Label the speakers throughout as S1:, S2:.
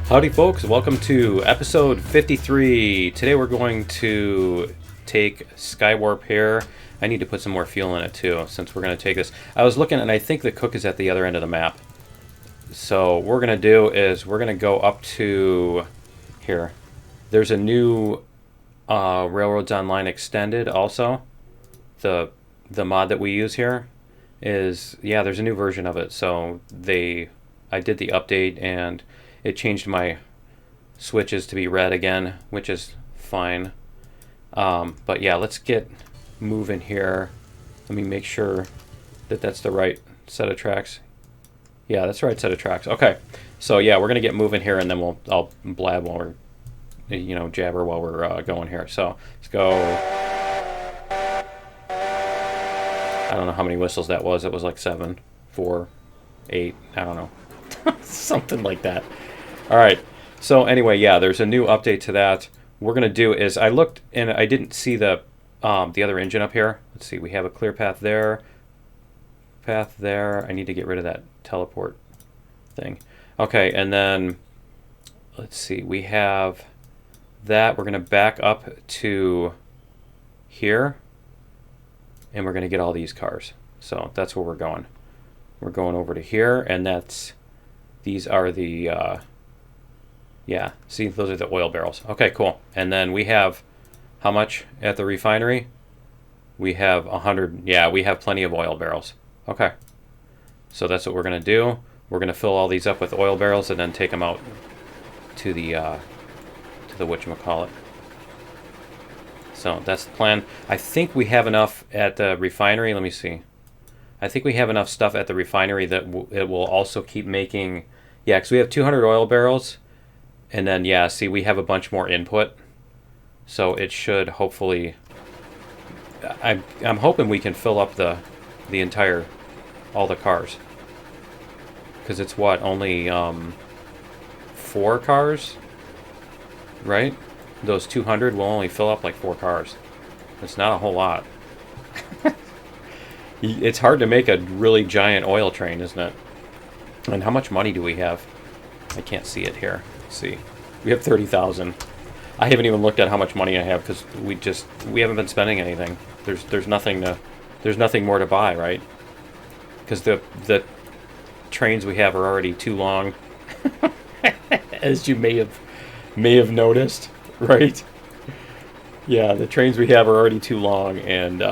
S1: Howdy folks, welcome to episode 53. Today we're going to take Skywarp here. I need to put some more fuel in it too, since we're going to take this. I was looking and I think the cook is at the other end of the map. So what we're going to do is we're going to go up to here. There's a new Railroads Online Extended also. The mod that we use here is, yeah, there's a new version of it. So I did the update and it changed my switches to be red again, which is fine. But yeah, let's get moving here. Let me make sure that that's the right set of tracks. Yeah, that's the right set of tracks. Okay, so yeah, we're gonna get moving here, and then I'll blab while we're, jabber while we're going here. So let's go. I don't know how many whistles that was. It was like 7, 4, 8. I don't know, something like that. All right. So anyway, yeah, there's a new update to that. What we're gonna do is I looked and I didn't see the other engine up here. Let's see. We have a clear path there. Path there. I need to get rid of that teleport thing. Okay, and then let's see. We have that. We're gonna back up to here, and we're gonna get all these cars. So that's where we're going. We're going over to here, and these are the yeah, see, those are the oil barrels. Okay, cool. And then we have how much at the refinery? We have 100. Yeah, we have plenty of oil barrels. Okay. So that's what we're going to do. We're going to fill all these up with oil barrels and then take them out to the whatchamacallit. So that's the plan. I think we have enough at the refinery. Let me see. I think we have enough stuff at the refinery that it will also keep making. Yeah, because we have 200 oil barrels. And then, yeah, see, we have a bunch more input. So it should hopefully... I'm hoping we can fill up the entire... all the cars. Because it's what? Only 4 cars? Right? Those 200 will only fill up like 4 cars. It's not a whole lot. It's hard to make a really giant oil train, isn't it? And how much money do we have? I can't see it here. Let's see. We have 30,000. I haven't even looked at how much money I have because we haven't been spending anything. There's nothing more to buy, right? Because the trains we have are already too long, as you may have noticed, right? Yeah, the trains we have are already too long, and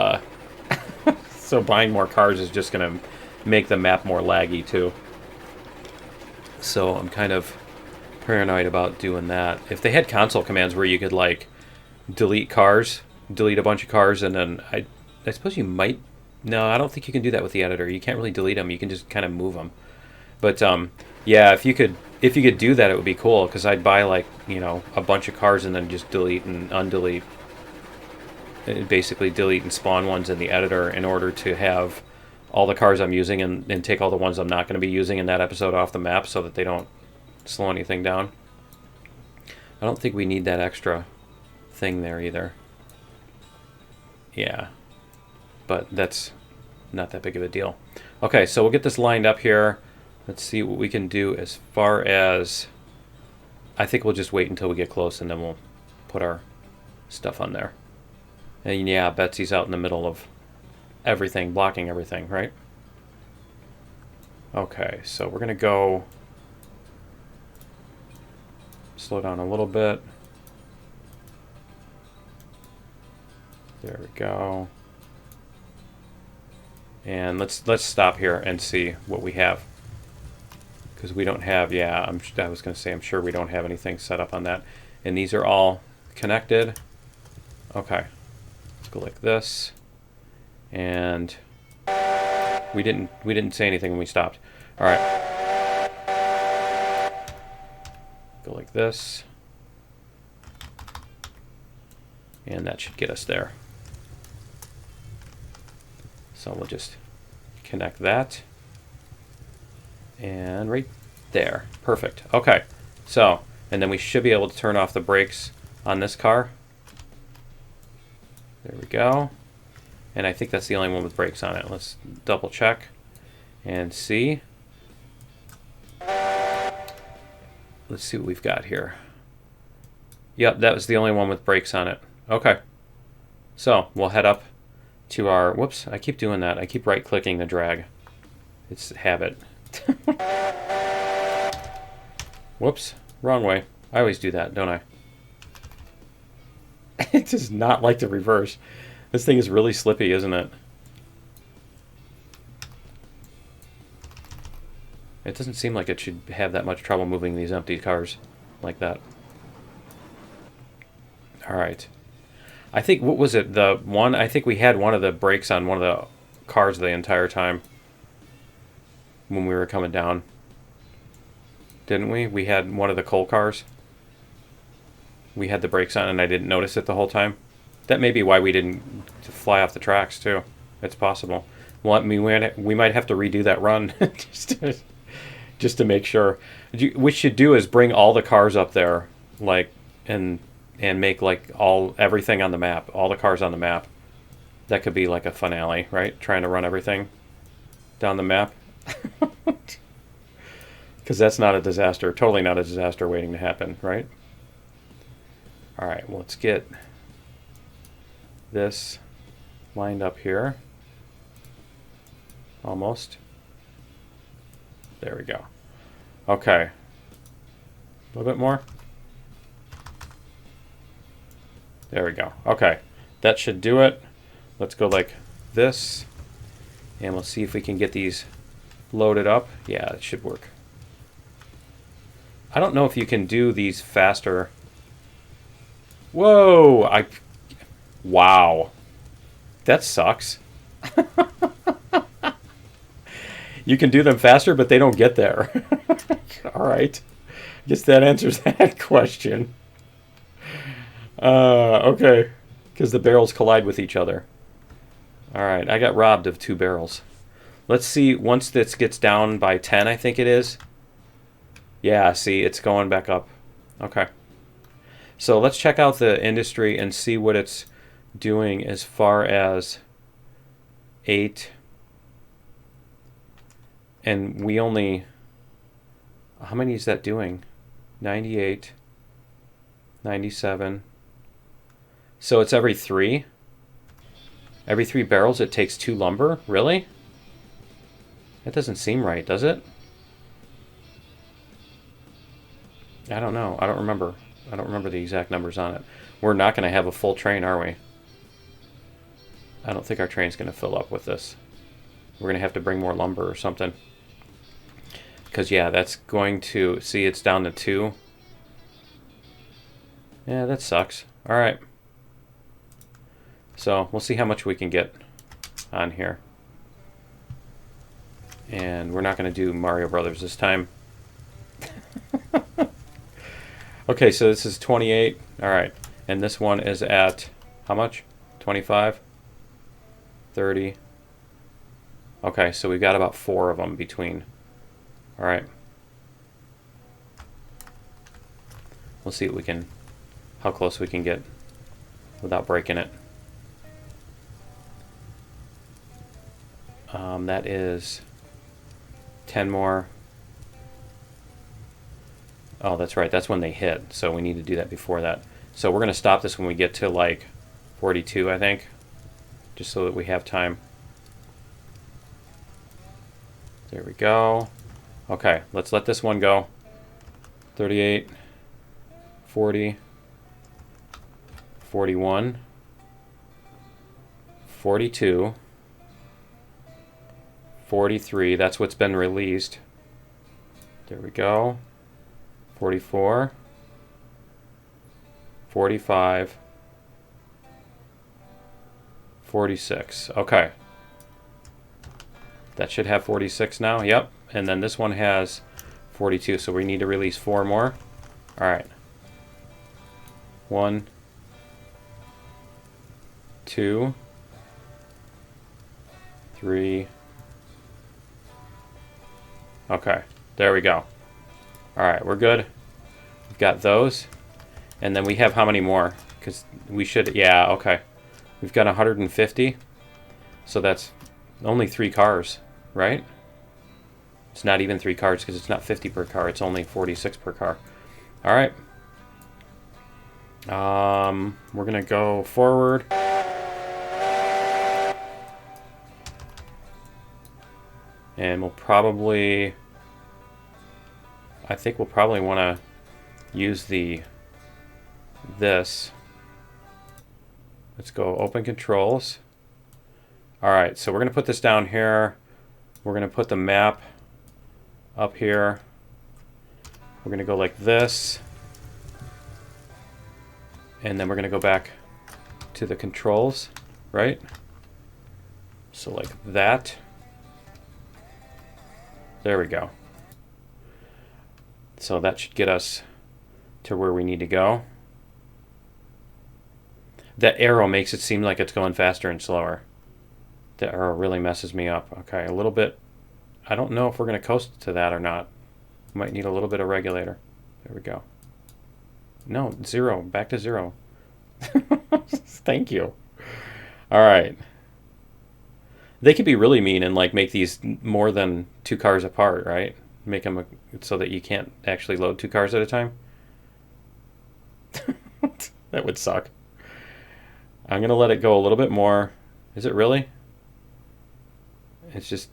S1: so buying more cars is just gonna make the map more laggy too. So I'm kind of paranoid about doing that. If they had console commands where you could like delete a bunch of cars, and then I suppose you might. No, I don't think you can do that with the editor. You can't really delete them. You can just kind of move them. But yeah, if you could do that, it would be cool. Because I'd buy like a bunch of cars and then just delete and undelete. Basically delete and spawn ones in the editor in order to have all the cars I'm using and take all the ones I'm not going to be using in that episode off the map so that they don't slow anything down. I don't think we need that extra thing there either. Yeah. But that's not that big of a deal. Okay, so we'll get this lined up here. Let's see what we can do as far as... I think we'll just wait until we get close and then we'll put our stuff on there. And yeah, Betsy's out in the middle of everything, blocking everything, right? Okay, so we're going to go... slow down a little bit. There we go. And let's stop here and see what we have. Because we don't have, yeah, I was going to say, I'm sure we don't have anything set up on that. And these are all connected. Okay. Let's go like this. And we didn't say anything when we stopped. All right. Go like this. And that should get us there. So we'll just connect that. And right there. Perfect. Okay. So, and then we should be able to turn off the brakes on this car. There we go. And I think that's the only one with brakes on it. Let's double check and see. let's see what we've got here. Yep, that was the only one with brakes on it. Okay. So we'll head up to our, whoops, I keep doing that. I keep right-clicking the drag. It's habit. Whoops, wrong way. I always do that, don't I? It does not like to reverse. This thing is really slippy, isn't it? It doesn't seem like it should have that much trouble moving these empty cars like that. Alright. I think, what was it? The one, I think we had one of the brakes on one of the cars the entire time when we were coming down. Didn't we? We had one of the coal cars. We had the brakes on and I didn't notice it the whole time. That may be why we didn't fly off the tracks too. It's possible. Well, I mean, we might have to redo that run just to make sure. What we should do is bring all the cars up there, like, and make like everything on the map, all the cars on the map. That could be like a finale, right? Trying to run everything down the map. Because that's not a disaster, totally not a disaster waiting to happen, right? All right, well, let's get this lined up here. Almost. There we go. Okay. A little bit more. There we go. Okay. That should do it. Let's go like this. And we'll see if we can get these loaded up. Yeah, it should work. I don't know if you can do these faster. Whoa! Wow. That sucks. You can do them faster, but they don't get there. Alright. I guess that answers that question. Okay. Because the barrels collide with each other. Alright, I got robbed of 2 barrels. Let's see, once this gets down by 10, I think it is. Yeah, see, it's going back up. Okay. So let's check out the industry and see what it's doing as far as 8. And we only... How many is that doing? 98. 97. So it's every 3? Every 3 barrels it takes 2 lumber? Really? That doesn't seem right, does it? I don't know. I don't remember. I don't remember the exact numbers on it. We're not going to have a full train, are we? I don't think our train's going to fill up with this. We're going to have to bring more lumber or something. Because, yeah, that's going to... See, it's down to 2. Yeah, that sucks. Alright. So, we'll see how much we can get on here. And we're not going to do Mario Brothers this time. Okay, so this is 28. Alright. And this one is at... How much? 25? 30? Okay, so we've got about 4 of them between. Alright. We'll see what we can... How close we can get without breaking it. That is 10 more. Oh, that's right. That's when they hit. So we need to do that before that. So we're going to stop this when we get to like 42, I think. Just so that we have time. There we go. Okay, let's let this one go. 38, 40, 41, 42, 43. That's what's been released. There we go. 44, 45, 46. Okay. That should have 46 now. Yep. And then this one has 42. So we need to release 4 more. All right. 1, 2, 3. Okay. There we go. All right, we're good. We've got those. And then we have how many more? Because we should, yeah, okay. We've got 150. So that's only 3 cars, right? It's not even 3 cars because it's not 50 per car. It's only 46 per car. All right. We're going to go forward. And we'll probably... I think we'll probably want to use this. Let's go open controls. All right, so we're going to put this down here. We're going to put the map up here. We're going to go like this. And then we're going to go back to the controls, right? So like that. There we go. So that should get us to where we need to go. That arrow makes it seem like it's going faster and slower. The arrow really messes me up. Okay, a little bit. I don't know if we're going to coast to that or not. We might need a little bit of regulator. There we go. No, 0. Back to 0. Thank you. All right. They could be really mean and like make these more than 2 cars apart, right? Make them so that you can't actually load 2 cars at a time. That would suck. I'm going to let it go a little bit more. Is it really? It's just...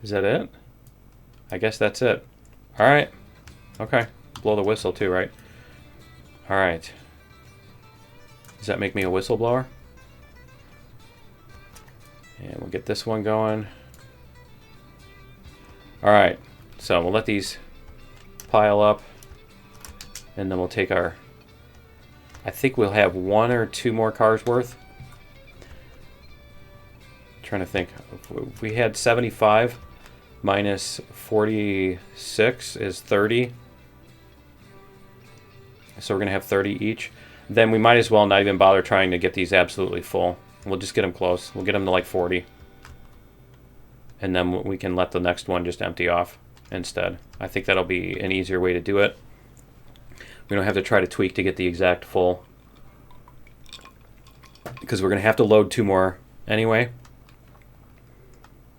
S1: Is that it? I guess that's it. All right. Okay. Blow the whistle too, right? All right. Does that make me a whistleblower? And we'll get this one going. All right. So we'll let these pile up. And then we'll take our... I think we'll have 1 or 2 more cars worth. Trying to think. If we had 75 minus 46 is 30. So we're going to have 30 each. Then we might as well not even bother trying to get these absolutely full. We'll just get them close. We'll get them to like 40. And then we can let the next one just empty off instead. I think that'll be an easier way to do it. We don't have to try to tweak to get the exact full. Because we're going to have to load 2 more anyway.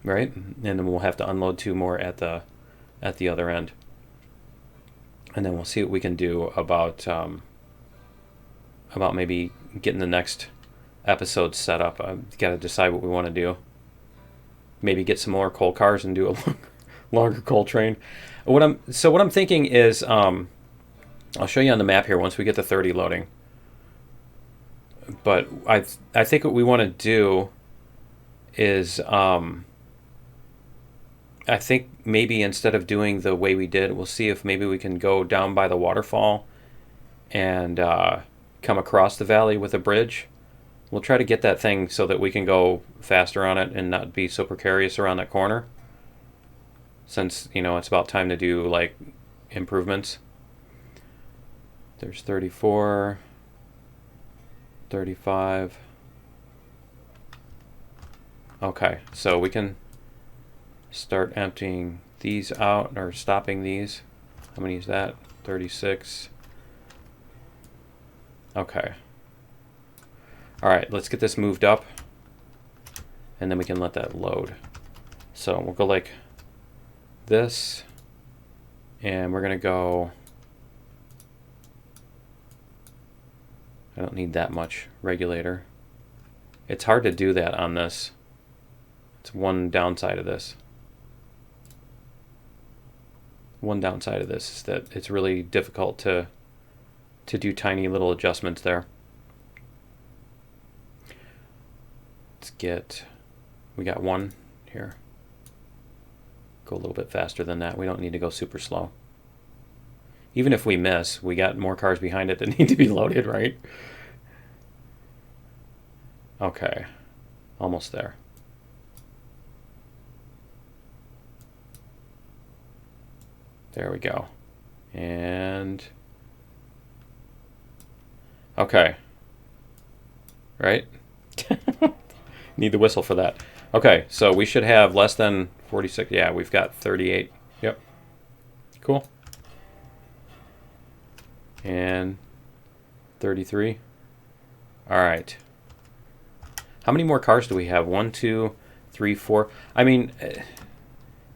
S1: Right? And then we'll have to unload 2 more at the other end. And then we'll see what we can do about maybe getting the next episode set up. I've got to decide what we want to do. Maybe get some more coal cars and do a longer coal train. What I'm thinking is, I'll show you on the map here once we get to 30 loading. But I think what we want to do is, I think maybe instead of doing the way we did, we'll see if maybe we can go down by the waterfall and come across the valley with a bridge. We'll try to get that thing so that we can go faster on it and not be so precarious around that corner. Since, it's about time to do, like, improvements. There's 34, 35. Okay, so we can start emptying these out, or stopping these. How many is that? 36. Okay. All right, let's get this moved up, and then we can let that load. So we'll go like this, and we're gonna go... I don't need that much regulator. It's hard to do that on this. It's one downside of this. One downside of this is that it's really difficult to do tiny little adjustments there. Let's get... We got 1 here. Go a little bit faster than that. We don't need to go super slow. Even if we miss, we got more cars behind it that need to be loaded, right? Okay. Almost there. There we go. And... Okay. Right? Need the whistle for that. Okay, so we should have less than 46. Yeah, we've got 38. Yep. Cool. And 33. All right. How many more cars do we have? 1, 2, 3, 4. I mean, it'd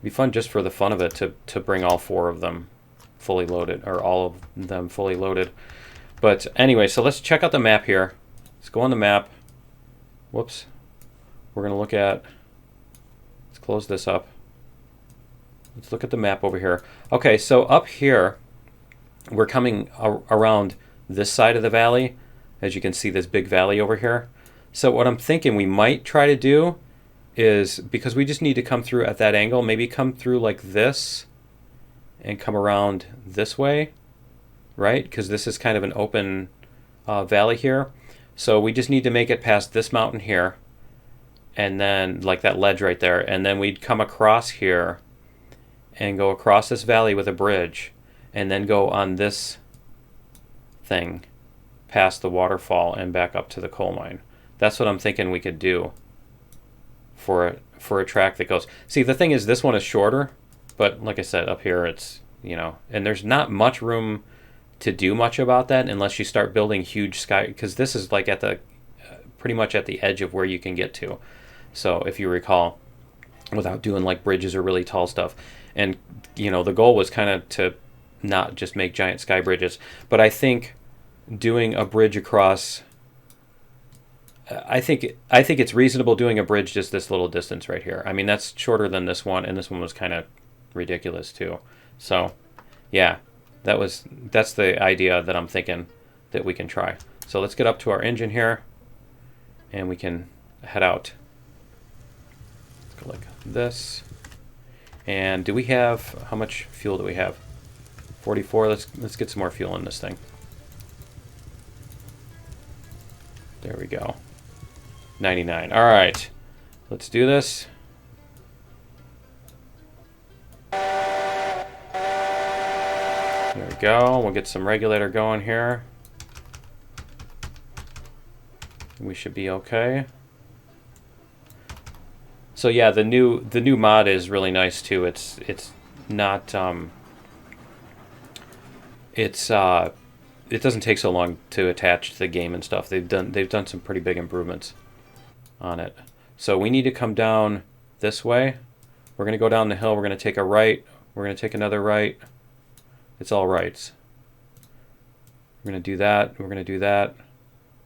S1: be fun just for the fun of it to bring all 4 of them fully loaded, or all of them fully loaded. But anyway, so let's check out the map here. Let's go on the map. Whoops. We're going to look at, let's close this up. Let's look at the map over here. Okay, so up here, we're coming around this side of the valley. As you can see, this big valley over here. So what I'm thinking we might try to do is, because we just need to come through at that angle, maybe come through like this and come around this way, right? Because this is kind of an open valley here. So we just need to make it past this mountain here, and then like that ledge right there, and then we'd come across here and go across this valley with a bridge, and then go on this thing past the waterfall and back up to the coal mine. That's what I'm thinking we could do for a track that goes. See, the thing is, this one is shorter, but like I said, up here it's, you know, and there's not much room to do much about that unless you start building huge sky, because this is like at the pretty much at the edge of where you can get to. So if you recall, without doing like bridges or really tall stuff. And, you know, the goal was kind of to not just make giant sky bridges, but I think doing a bridge across, I think it's reasonable doing a bridge just this little distance right here. I mean, that's shorter than this one, and this one was kind of ridiculous too. So yeah, that's the idea that I'm thinking that we can try. So let's get up to our engine here, and we can head out. Let's go like this. And do we have, how much fuel do we have? 44. Let's get some more fuel in this thing. There we go. 99. All right. Let's do this. There we go. We'll get some regulator going here. We should be okay. So yeah, the new mod is really nice too. It's not it doesn't take so long to attach to the game and stuff. They've done some pretty big improvements on it. So we need to come down this way. We're going to go down the hill. We're going to take a right. We're going to take another right. It's all rights. We're going to do that. We're going to do that.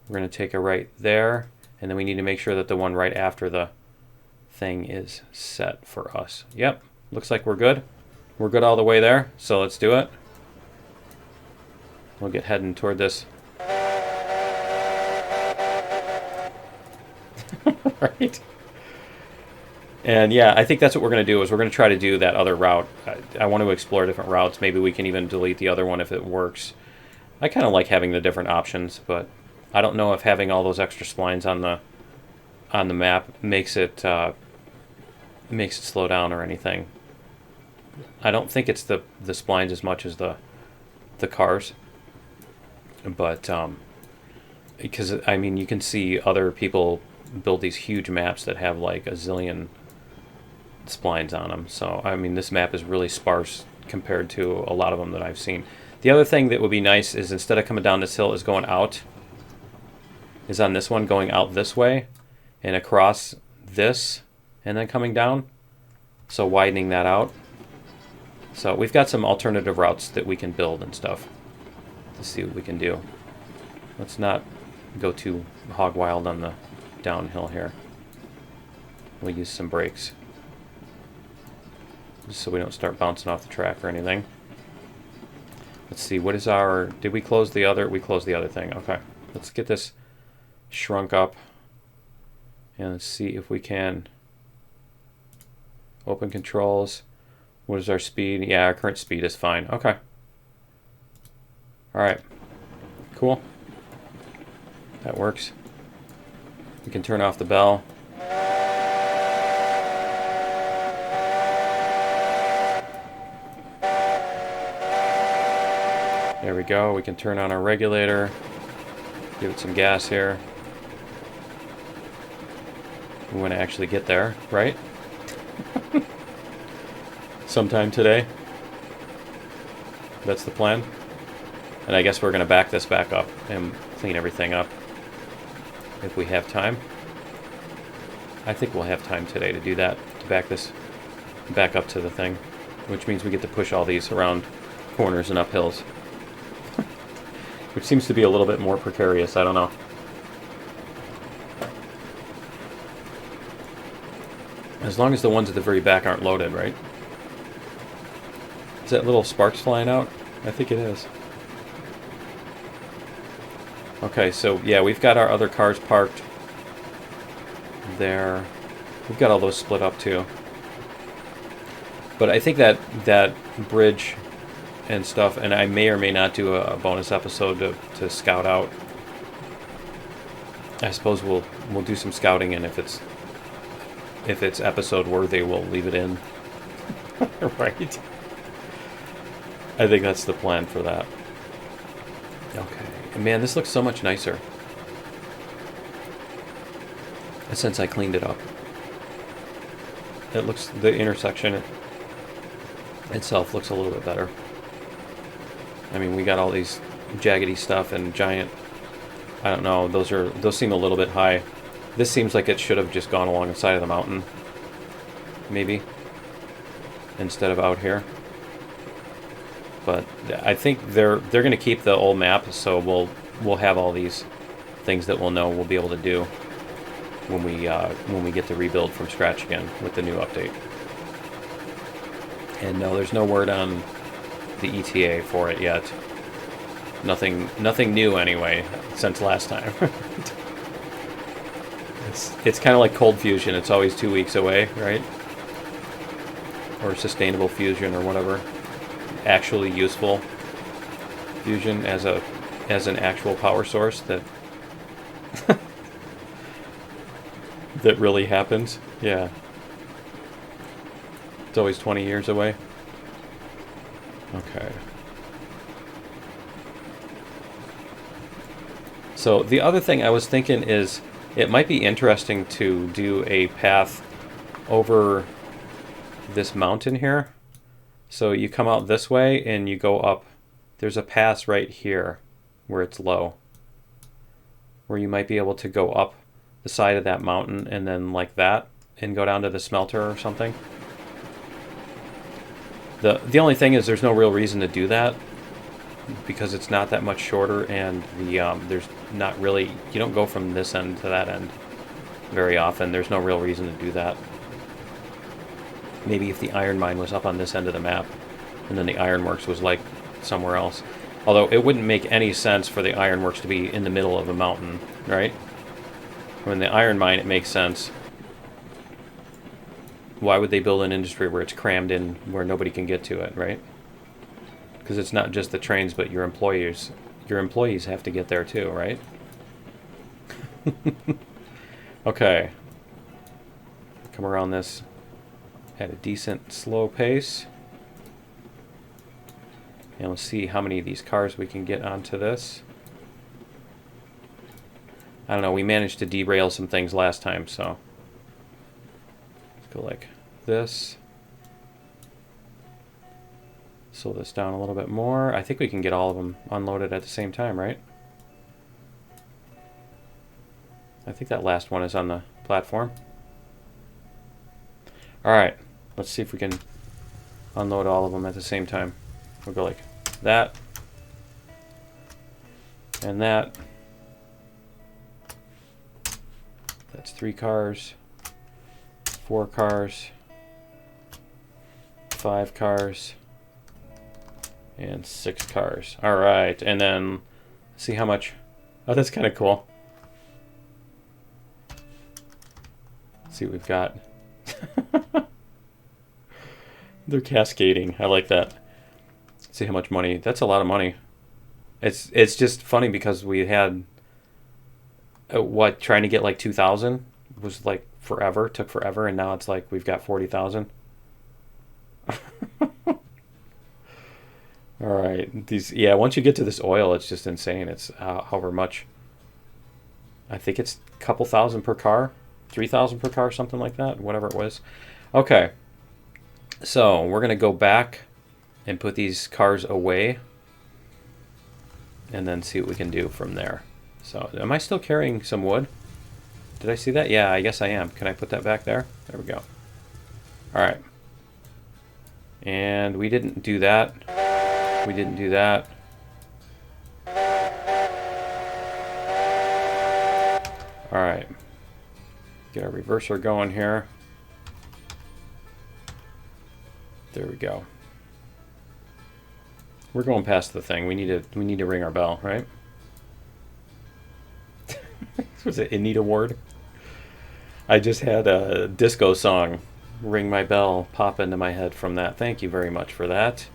S1: We're going to take a right there. And then we need to make sure that the one right after the thing is set for us. Yep. Looks like we're good. We're good all the way there. So let's do it. We'll get heading toward this. Right. And yeah, I think that's what we're going to do, is we're going to try to do that other route. I want to explore different routes. Maybe we can even delete the other one if it works. I kind of like having the different options, but I don't know if having all those extra splines on the map makes it slow down or anything. I don't think it's the splines as much as the cars. But because I mean, you can see other people build these huge maps that have like a zillion splines on them. So I mean, this map is really sparse compared to a lot of them that I've seen. The other thing that would be nice is, instead of coming down this hill, is going out. Is on this one, going out this way and across this and then coming down. So widening that out. So we've got some alternative routes that we can build and stuff to see what we can do. Let's not go too hog wild on the downhill here. We'll use some brakes just so we don't start bouncing off the track or anything. Let's see, what is our, did we close the other? We closed the other thing. Okay, let's get this shrunk up and let's see if we can open controls. What is our speed? Yeah, our current speed is fine. Okay. All right. Cool. That works. We can turn off the bell. There we go. We can turn on our regulator. Give it some gas here. We want to actually get there, right? Sometime today. That's the plan. And I guess we're going to back this back up and clean everything up if we have time. I think we'll have time today to do that, to back this back up to the thing, which means we get to push all these around corners and up hills. Which seems to be a little bit more precarious, I don't know. As long as the ones at the very back aren't loaded, right? Is that little sparks flying out? I think it is. Okay, so yeah, we've got our other cars parked there. We've got all those split up too. But I think that bridge and stuff, and I may or may not do a bonus episode to scout out. I suppose we'll do some scouting, and if it's episode worthy, we'll leave it in. Right. I think that's the plan for that. Okay. And man, this looks so much nicer since I cleaned it up. It looks, the intersection itself looks a little bit better. I mean, we got all these jaggedy stuff and giant, I don't know, those seem a little bit high. This seems like it should have just gone along the side of the mountain, maybe, instead of out here. But I think they're going to keep the old map, so we'll have all these things that we'll be able to do when we get to rebuild from scratch again with the new update. And no, there's no word on the ETA for it yet. Nothing new anyway since last time. It's kind of like cold fusion. It's always 2 weeks away, right? Or sustainable fusion or whatever. Actually useful fusion as an actual power source that that really happens. Yeah. It's always 20 years away. Okay. So the other thing I was thinking is it might be interesting to do a path over this mountain here. So you come out this way and you go up. There's a pass right here where it's low, where you might be able to go up the side of that mountain and then like that and go down to the smelter or something. The only thing is there's no real reason to do that because it's not that much shorter, and there's not really, you don't go from this end to that end very often. There's no real reason to do that. Maybe if the iron mine was up on this end of the map and then the ironworks was like somewhere else. Although it wouldn't make any sense for the ironworks to be in the middle of a mountain, right? When the iron mine, it makes sense. Why would they build an industry where it's crammed in where nobody can get to it, right? Because it's not just the trains, but your employees. Your employees have to get there too, right? Okay. Come around this at a decent slow pace. And we'll see how many of these cars we can get onto this. I don't know, we managed to derail some things last time, so let's go like this. Slow this down a little bit more. I think we can get all of them unloaded at the same time, right? I think that last one is on the platform. Alright, let's see if we can unload all of them at the same time. We'll go like that. And that. That's 3 cars. 4 cars. 5 cars. And 6 cars. Alright, and then see how much. Oh, that's kind of cool. Let's see what we've got. They're cascading. I like that. Let's see how much money. That's a lot of money. It's just funny because we had trying to get like 2,000 was like forever, took forever, and now it's like we've got 40,000. All right, yeah. Once you get to this oil, it's just insane. It's however much. I think it's a couple thousand per car, 3,000 per car, something like that. Whatever it was. Okay, so we're gonna go back and put these cars away, and then see what we can do from there. So, am I still carrying some wood? Did I see that? Yeah, I guess I am. Can I put that back there? There we go. All right. And we didn't do that. we didn't do that. Alright. Get our reverser going here. There we go. We're going past the thing. We need to ring our bell, right? Was it Need Award? I just had a disco song, Ring My Bell, pop into my head from that. Thank you very much for that.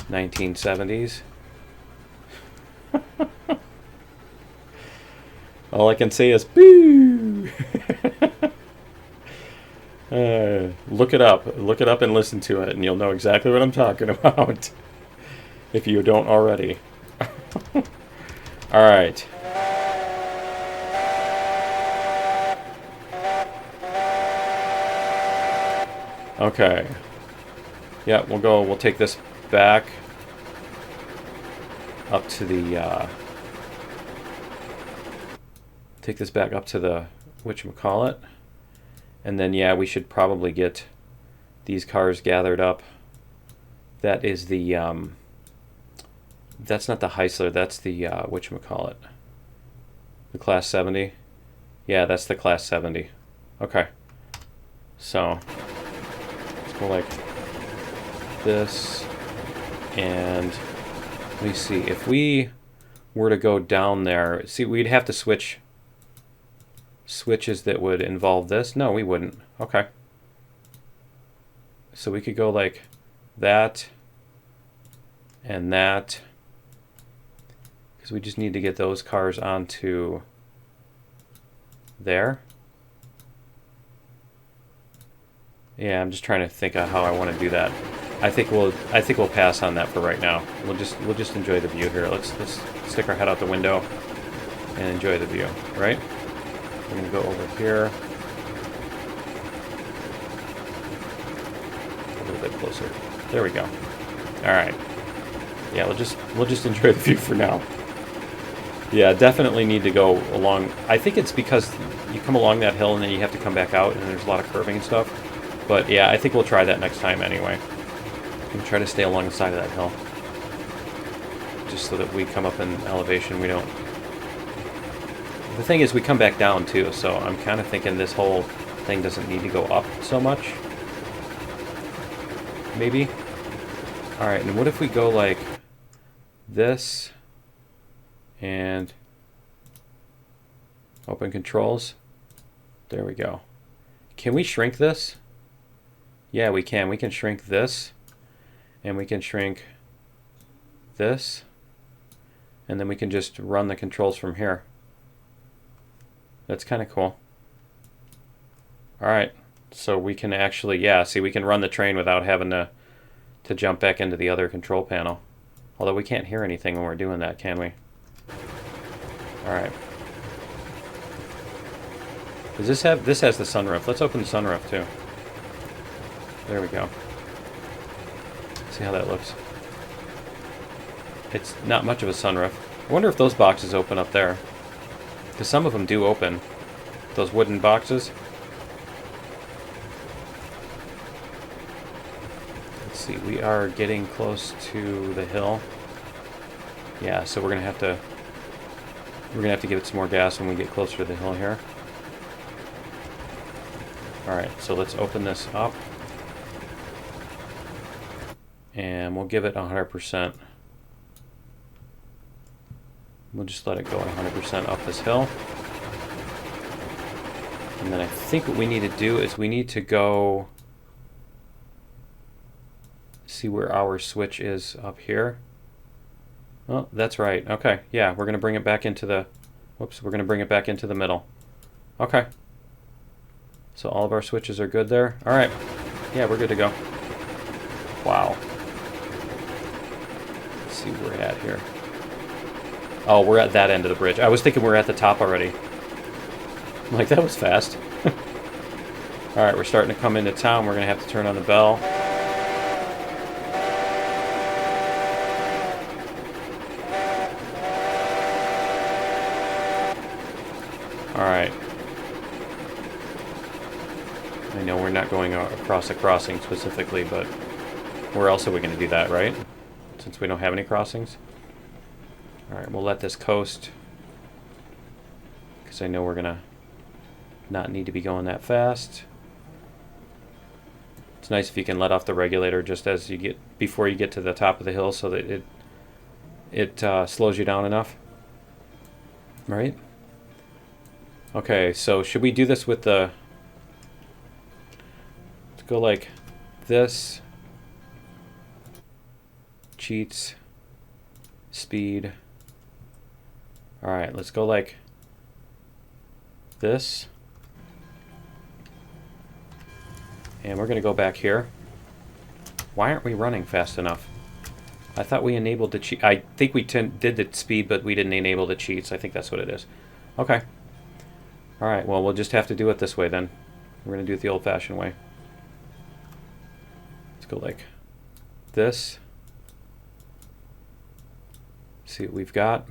S1: 1970s. All I can say is boo. Look it up and listen to it, and you'll know exactly what I'm talking about. If you don't already. All right. Okay. Yeah, we'll take this back up to the whatchamacallit. And then yeah, we should probably get these cars gathered up. That is the that's not the Heisler, that's the whatchamacallit. The Class 70. Yeah, that's the Class 70. Okay. So let's go like this, and let me see, if we were to go down there, see, we'd have to switch switches that would involve this. No, we wouldn't. Okay. So we could go like that and that, because we just need to get those cars onto there. Yeah, I'm just trying to think of how I want to do that. I think we'll pass on that for right now. We'll just enjoy the view here. Let's stick our head out the window and enjoy the view, right? We're gonna go over here a little bit closer. There we go. All right. Yeah, we'll just enjoy the view for now. Yeah, definitely need to go along. I think it's because you come along that hill and then you have to come back out, and there's a lot of curving and stuff. But yeah, I think we'll try that next time anyway. And try to stay along the side of that hill, just so that we come up in elevation. We don't. The thing is, we come back down too, so I'm kind of thinking this whole thing doesn't need to go up so much. Maybe. All right, and what if we go like this and open controls? There we go. Can we shrink this? Yeah, we can. We can shrink this, and we can shrink this, and then we can just run the controls from here. That's kind of cool. All right, so we can actually, yeah, see, we can run the train without having to jump back into the other control panel. Although we can't hear anything when we're doing that, can we? All right. Does this have, this has the sunroof. Let's open the sunroof too. There we go. See how that looks. It's not much of a sunroof. I wonder if those boxes open up there. Because some of them do open. Those wooden boxes. Let's see, we are getting close to the hill. Yeah, so we're gonna have to give it some more gas when we get closer to the hill here. Alright, so let's open this up. And we'll give it 100%. We'll just let it go 100% up this hill. And then I think what we need to do is we need to go see where our switch is up here. Oh, that's right. Okay, yeah, we're going to bring it back into the... Whoops, we're going to bring it back into the middle. Okay. So all of our switches are good there. All right. Yeah, we're good to go. Wow. Let's see where we're at here. Oh, we're at that end of the bridge. I was thinking we're at the top already. I'm like, that was fast. All right, we're starting to come into town. We're going to have to turn on the bell. All right. I know we're not going across a crossing specifically, but where else are we going to do that, right? since we don't have any crossings. All right, we'll let this coast because I know we're gonna not need to be going that fast. It's nice if you can let off the regulator just as you get before you get to the top of the hill, so that it slows you down enough. Right? Okay, so should we do this with the? Let's go like this. Cheats. Speed. All right, let's go like this. And we're going to go back here. Why aren't we running fast enough? I thought we enabled the cheat. I think we did the speed, but we didn't enable the cheats. I think that's what it is. Okay. All right, well, we'll just have to do it this way then. We're going to do it the old-fashioned way. Let's go like this. See what we've got.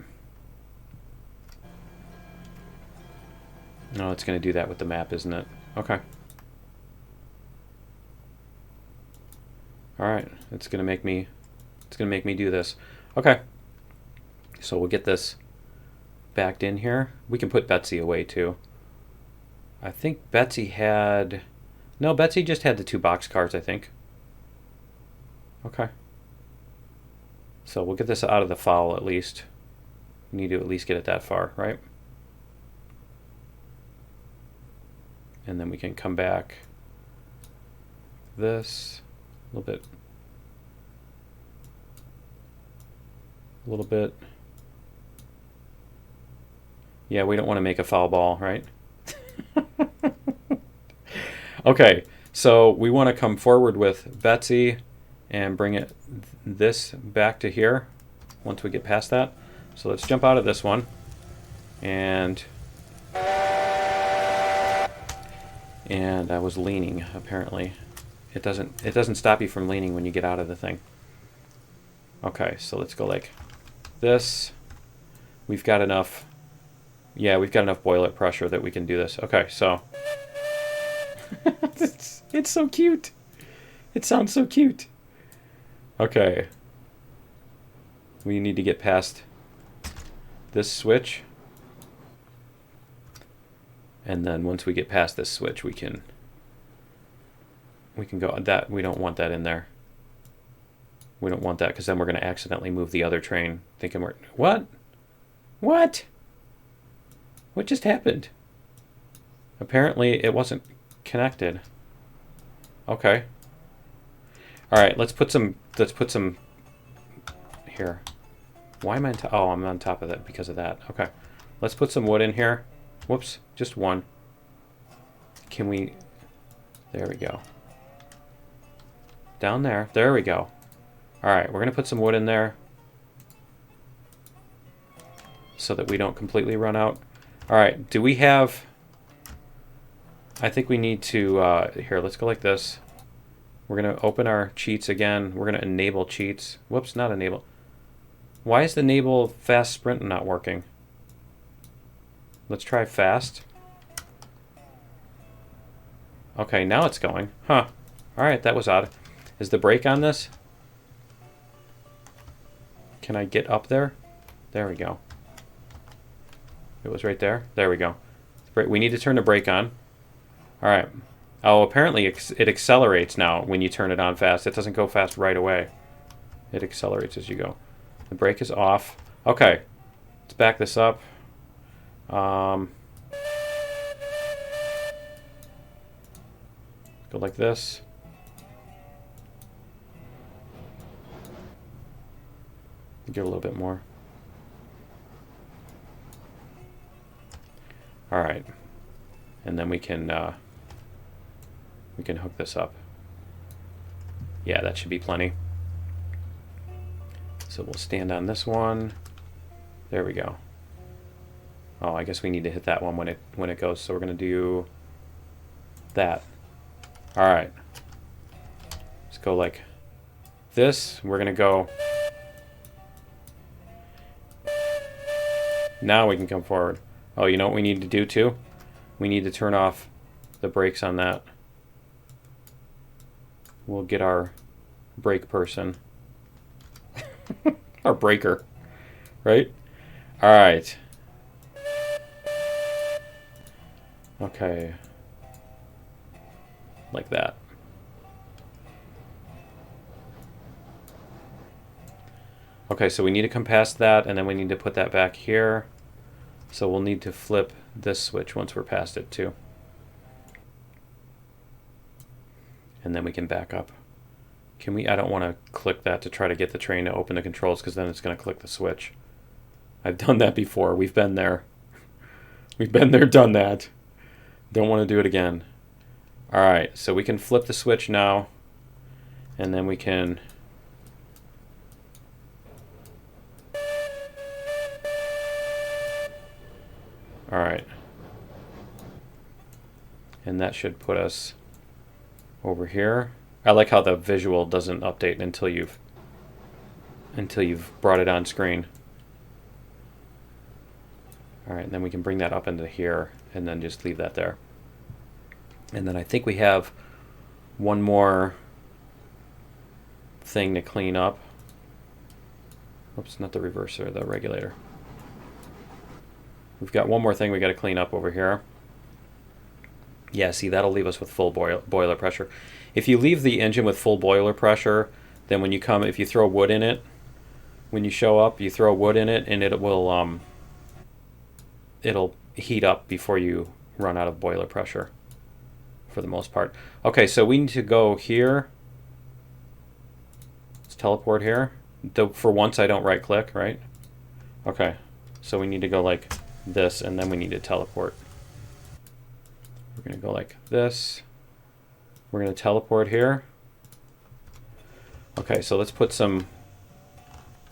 S1: No, it's going to do that with the map, isn't it? Okay. All right, it's going to make me do this. Okay. So we'll get this backed in here. We can put Betsy away too. I think Betsy had... No, Betsy just had the 2 box cards, I think. Okay. So we'll get this out of the foul at least. We need to at least get it that far, right? And then we can come back this a little bit. A little bit. Yeah, we don't want to make a foul ball, right? Okay, so we want to come forward with Betsy and bring it this back to here once we get past that. So let's jump out of this one, and I was leaning apparently. It doesn't stop you from leaning when you get out of the thing. Okay, so let's go like this. We've got enough. Yeah, we've got enough boiler pressure that we can do this. Okay, so it's so cute. It sounds so cute. Okay. We need to get past this switch. And then once we get past this switch, we can go that. We don't want that in there. We don't want that because then we're going to accidentally move the other train thinking we're... What? What? What just happened? Apparently it wasn't connected. Okay. All right, let's put some here. Why am I on top? Oh, I'm on top of that because of that. Okay. Let's put some wood in here. Whoops, just one. Can we... There we go. Down there. There we go. All right, we're going to put some wood in there so that we don't completely run out. All right, do we have... I think we need to... here, let's go like this. We're going to open our cheats again. We're going to enable cheats. Whoops, not enable. Why is the enable fast sprint not working? Let's try fast. Okay, now it's going. Huh. All right, that was odd. Is the brake on this? Can I get up there? There we go. It was right there. There we go. We need to turn the brake on. All right. Oh, apparently it accelerates now when you turn it on fast. It doesn't go fast right away. It accelerates as you go. The brake is off. Okay. Let's back this up. Go like this. Get a little bit more. All right, and then we can hook this up. Yeah, that should be plenty. So we'll stand on this one. There we go. Oh, I guess we need to hit that one when it goes. So we're gonna do that. All right. Let's go like this. We're gonna go. Now we can come forward. Oh, you know what we need to do too? We need to turn off the brakes on that. We'll get our brake person. Or breaker, right? All right. Okay. Like that. Okay, so we need to come past that, and then we need to put that back here. So we'll need to flip this switch once we're past it too. And then we can back up. Can we? I don't want to click that to try to get the train to open the controls, because then it's going to click the switch. I've done that before. We've been there. We've been there, done that. Don't want to do it again. All right, so we can flip the switch now, and then we can all right. And that should put us over here. I like how the visual doesn't update until you've brought it on screen. All right, and then we can bring that up into here and then just leave that there. And then I think we have one more thing to clean up. Oops, not the reverser, the regulator. We've got one more thing we got to clean up over here. Yeah, see, that'll leave us with full boiler pressure. If you leave the engine with full boiler pressure, then when you come, if you throw wood in it, when you show up, you throw wood in it, and it'll heat up before you run out of boiler pressure, for the most part. Okay, so we need to go here. Let's teleport here. For once, I don't right-click, right? Okay, so we need to go like this, and then we need to teleport. We're going to go like this. We're going to teleport here. Okay, so let's put some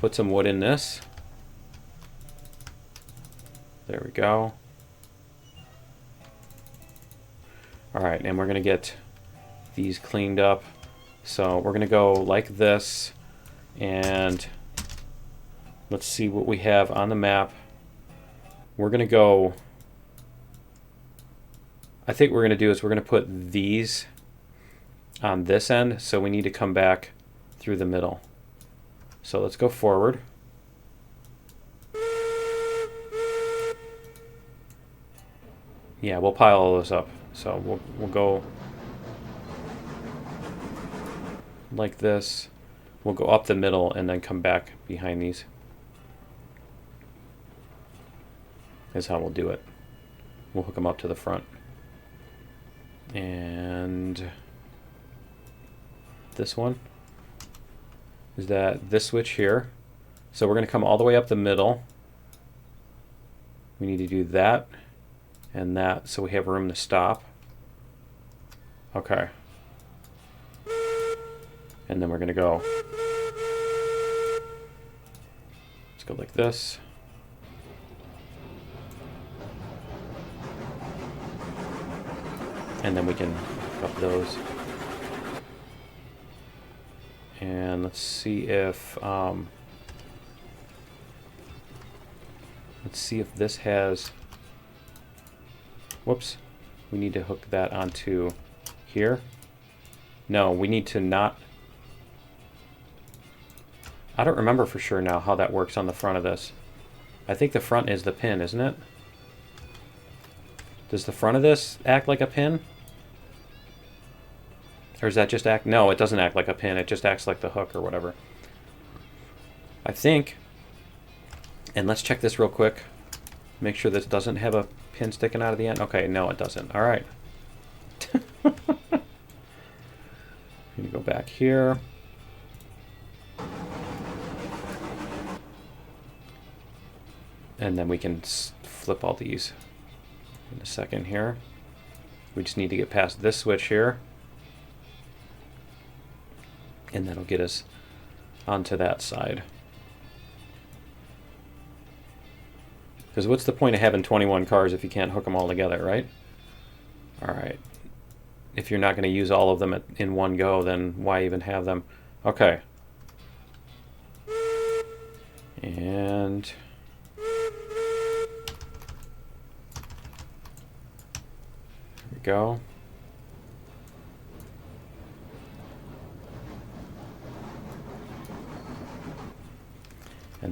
S1: wood in this. There we go. All right, and we're going to get these cleaned up. So we're going to go like this, and let's see what we have on the map. We're going to go, I think what we're going to do is we're going to put these on this end, so we need to come back through the middle. So let's go forward. Yeah, we'll pile all those up. So we'll go like this. We'll go up the middle and then come back behind these. Is how we'll do it. We'll hook them up to the front. And this one is that this switch here. So we're going to come all the way up the middle. We need to do that and that so we have room to stop. Okay. And then we're going to go. Let's go like this. And then we can hook up those. And let's see if this has, whoops, we need to hook that onto here. No, we need to not, I don't remember for sure now how that works on the front of this. I think the front is the pin, isn't it? Does the front of this act like a pin? Or does that just act? No, it doesn't act like a pin. It just acts like the hook or whatever. I think. And let's check this real quick. Make sure this doesn't have a pin sticking out of the end. Okay, no, it doesn't. All right. I'm going to go back here. And then we can flip all these in a second here. We just need to get past this switch here. And that'll get us onto that side. Because what's the point of having 21 cars if you can't hook them all together, right? All right. If you're not going to use all of them in one go, then why even have them? Okay. And there we go.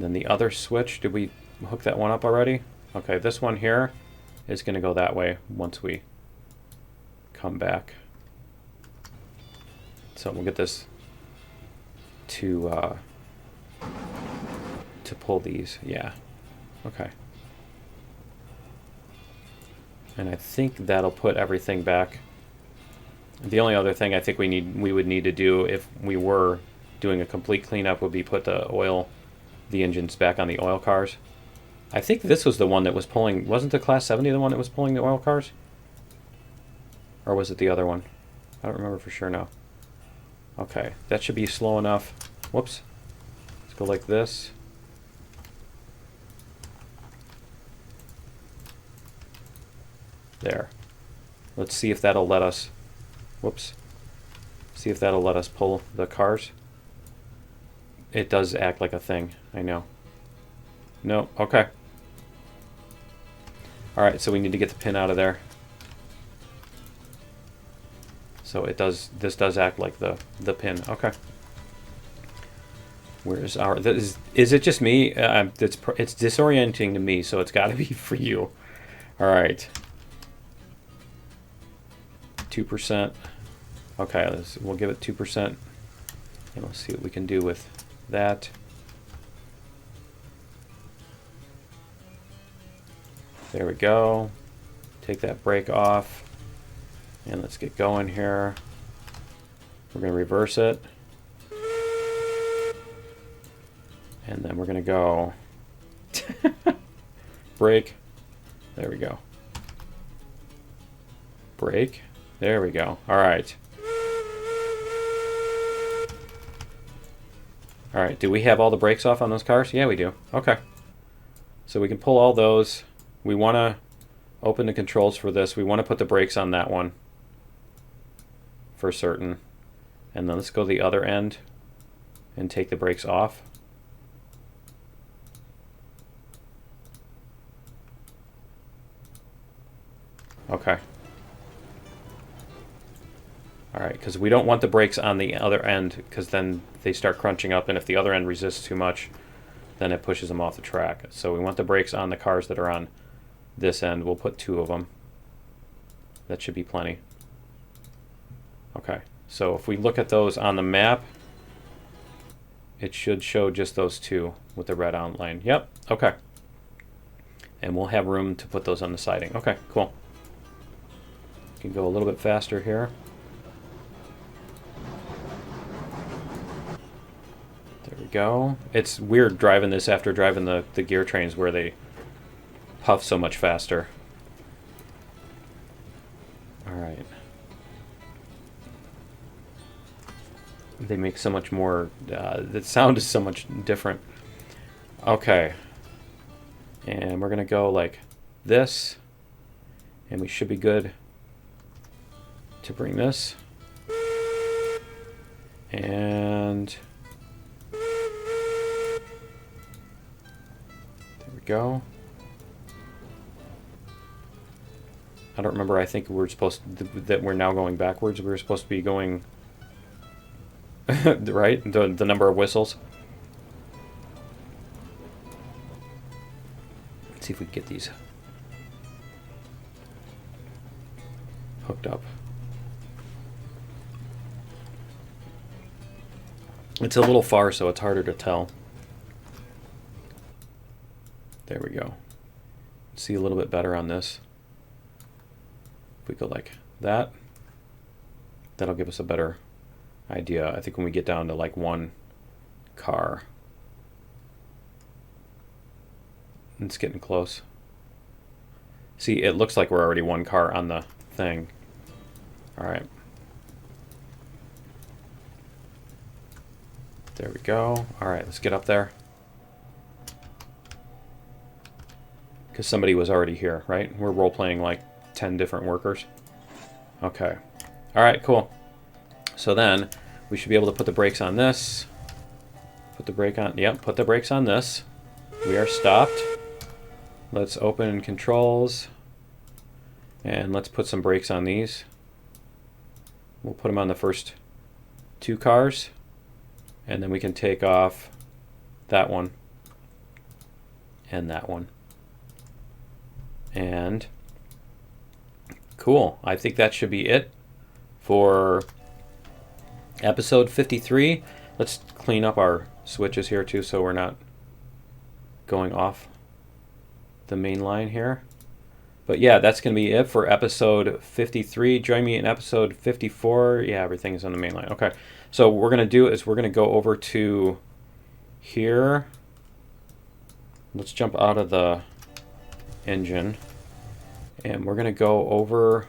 S1: And then the other switch, did we hook that one up already? Okay, this one here is going to go that way once we come back. So we'll get this to pull these. Yeah. Okay. And I think that'll put everything back. The only other thing I think we would need to do if we were doing a complete cleanup would be put the engines back on the oil cars. I think this was the one that was pulling, wasn't the Class 70 the one that was pulling the oil cars? Or was it the other one? I don't remember for sure now. Okay, that should be slow enough. Whoops. Let's go like this. There. Let's see if that'll let us, whoops. See if that'll let us pull the cars. It does act like a thing, I know. No, okay. Alright, so we need to get the pin out of there. So it does, this does act like the pin, okay. Where's our, is it just me? It's disorienting to me, so it's gotta be for you. Alright. 2%. Okay, we'll give it 2%. And we'll see what we can do with that. There we go. Take that brake off. And let's get going here. We're going to reverse it. And then we're going to go brake. There we go. Brake. There we go. All right. All right. Do we have all the brakes off on those cars? Yeah, we do. Okay. So we can pull all those. We want to open the controls for this. We want to put the brakes on that one for certain. And then let's go to the other end and take the brakes off. Okay. All right, because we don't want the brakes on the other end, because then they start crunching up, and if the other end resists too much, then it pushes them off the track. So we want the brakes on the cars that are on this end. We'll put 2 of them. That should be plenty. Okay, so if we look at those on the map, it should show just those 2 with the red outline. Yep, okay. And we'll have room to put those on the siding. Okay, cool. Can go a little bit faster here. There we go. It's weird driving this after driving the gear trains where they puff so much faster. Alright. They make so much more, the sound is so much different. Okay. And we're going to go like this. And we should be good to bring this. And there we go. I don't remember. I think we're supposed to, that we're now going backwards. We were supposed to be going right, the number of whistles. Let's see if we can get these hooked up. It's a little far, so it's harder to tell. There we go. See a little bit better on this. If we go like that, that'll give us a better idea. I think when we get down to like 1 car, it's getting close. See, it looks like we're already 1 car on the thing. All right. There we go. All right, let's get up there. Because somebody was already here, right? We're role-playing like 10 different workers. Okay. All right, cool. So then we should be able to put the brakes on this. Put the brake on. Yep, put the brakes on this. We are stopped. Let's open controls. And let's put some brakes on these. We'll put them on the first 2 cars. And then we can take off that one. and that one. And cool. I think that should be it for episode 53. Let's clean up our switches here too so we're not going off the main line here. But yeah, that's going to be it for episode 53. Join me in episode 54. Yeah, everything's on the main line. Okay, so what we're going to do is we're going to go over to here. Let's jump out of the engine. And we're going to go over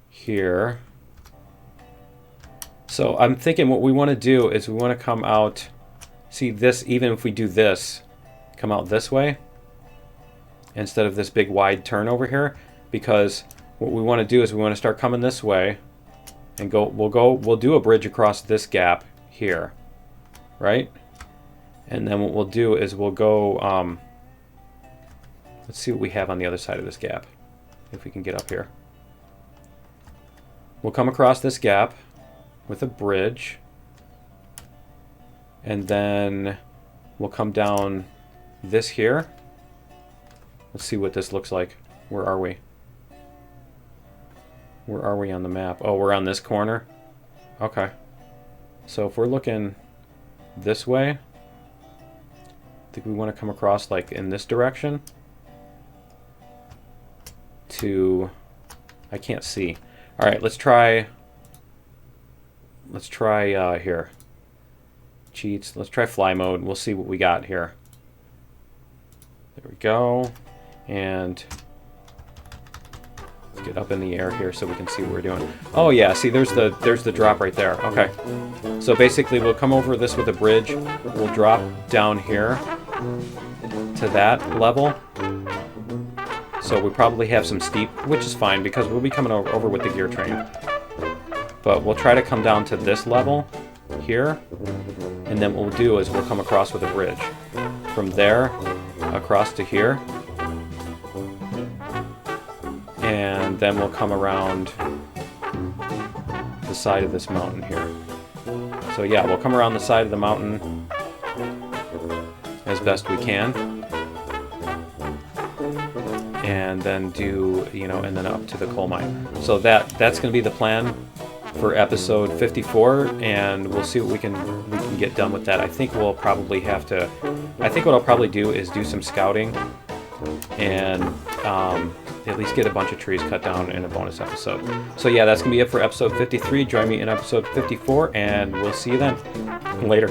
S1: here. So I'm thinking what we want to do is we want to come out, see this, even if we do this, come out this way instead of this big wide turn over here, because what we want to do is we want to start coming this way and we'll do a bridge across this gap here, right? And then what we'll do is we'll go, let's see what we have on the other side of this gap, if we can get up here. We'll come across this gap with a bridge, and then we'll come down this here. Let's see what this looks like. Where are we? Where are we on the map? Oh, we're on this corner. Okay. So if we're looking this way, I think we want to come across like in this direction to, I can't see. All right, let's try here. Cheats. Let's try fly mode. We'll see what we got here. There we go. And let's get up in the air here so we can see what we're doing. Oh yeah, see there's the drop right there. Okay. So basically we'll come over this with a bridge. We'll drop down here to that level. So we probably have some steep, which is fine because we'll be coming over with the gear train. But we'll try to come down to this level here, and then what we'll do is we'll come across with a bridge. From there, across to here, and then we'll come around the side of this mountain here. So yeah, we'll come around the side of the mountain as best we can, and then do, and then up to the coal mine. So that's going to be the plan for episode 54, and we'll see what we can get done with that. I think we'll probably have to, I think what I'll probably do is do some scouting and at least get a bunch of trees cut down in a bonus episode. So yeah, that's going to be it for episode 53. Join me in episode 54, and we'll see you then. Later.